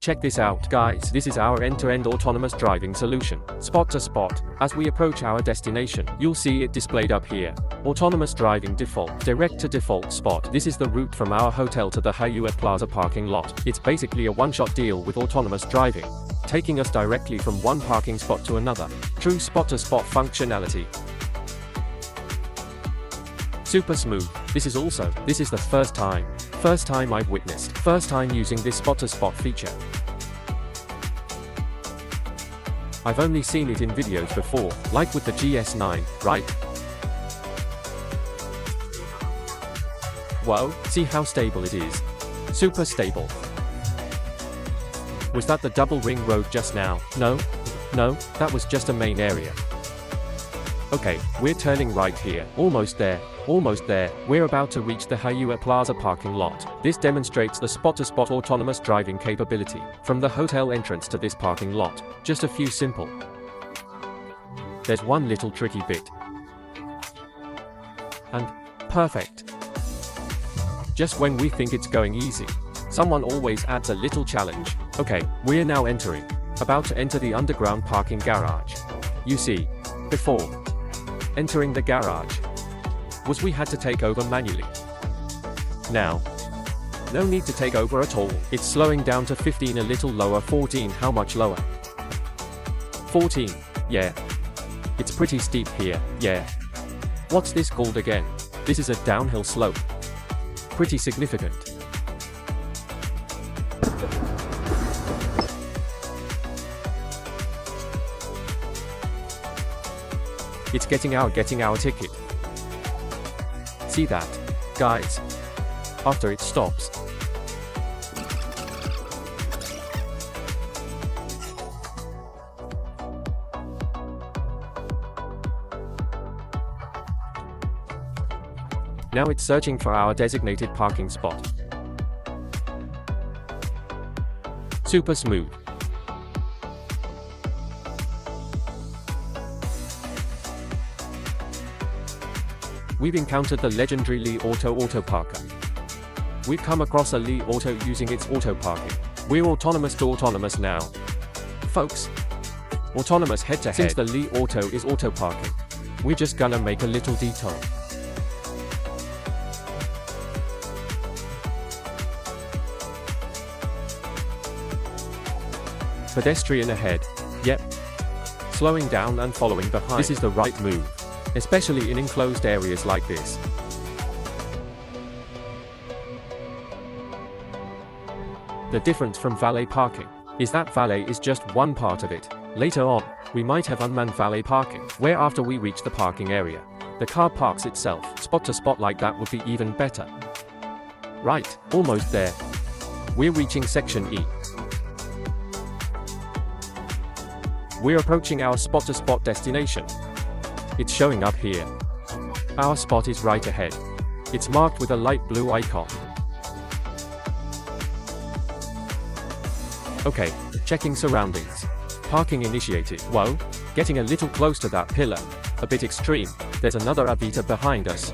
Check this out, guys. This is our end-to-end autonomous driving solution. Spot to spot. As we approach our destination, you'll see it displayed up here. Autonomous driving default. Direct to default spot. This is the route from our hotel to the Huawei Plaza parking lot. It's basically a one-shot deal with autonomous driving, taking us directly from one parking spot to another. True spot-to-spot functionality. Super smooth. This is the first time I've witnessed. First time using this spot-to-spot feature. I've only seen it in videos before, like with the GS9, right? Whoa, see how stable it is. Super stable. Was that the double ring road just now? No, that was just a main area. Okay, we're turning right here. Almost there. We're about to reach the Huawei Plaza parking lot. This demonstrates the spot-to-spot autonomous driving capability from the hotel entrance to this parking lot. Just a few simple. There's one little tricky bit. And perfect. Just when we think it's going easy, someone always adds a little challenge. Okay, we're now about to enter the underground parking garage. You see, before entering the garage, we had to take over manually. Now, no need to take over at all. It's slowing down to 15, a little lower. 14, how much lower? 14, yeah. It's pretty steep here, yeah. What's this called again? This is a downhill slope. Pretty significant. It's getting our ticket. See that, guys? After it stops. Now it's searching for our designated parking spot. Super smooth. We've encountered the legendary Li Auto Parker. We've come across a Li Auto using its auto parking. We're autonomous to autonomous now. Folks, autonomous head-to-head. Since the Li Auto is auto parking, we're just gonna make a little detour. Pedestrian ahead. Yep. Slowing down and following behind. This is the right move, especially in enclosed areas like this. The difference from valet parking is that valet is just one part of it. Later on, we might have unmanned valet parking, where after we reach the parking area, the car parks itself. Spot to spot like that would be even better. Right, almost there. We're reaching section E. We're approaching our spot-to-spot destination. It's showing up here. Our spot is right ahead. It's marked with a light blue icon. Okay, checking surroundings. Parking initiated. Whoa, getting a little close to that pillar. A bit extreme. There's another Avita behind us.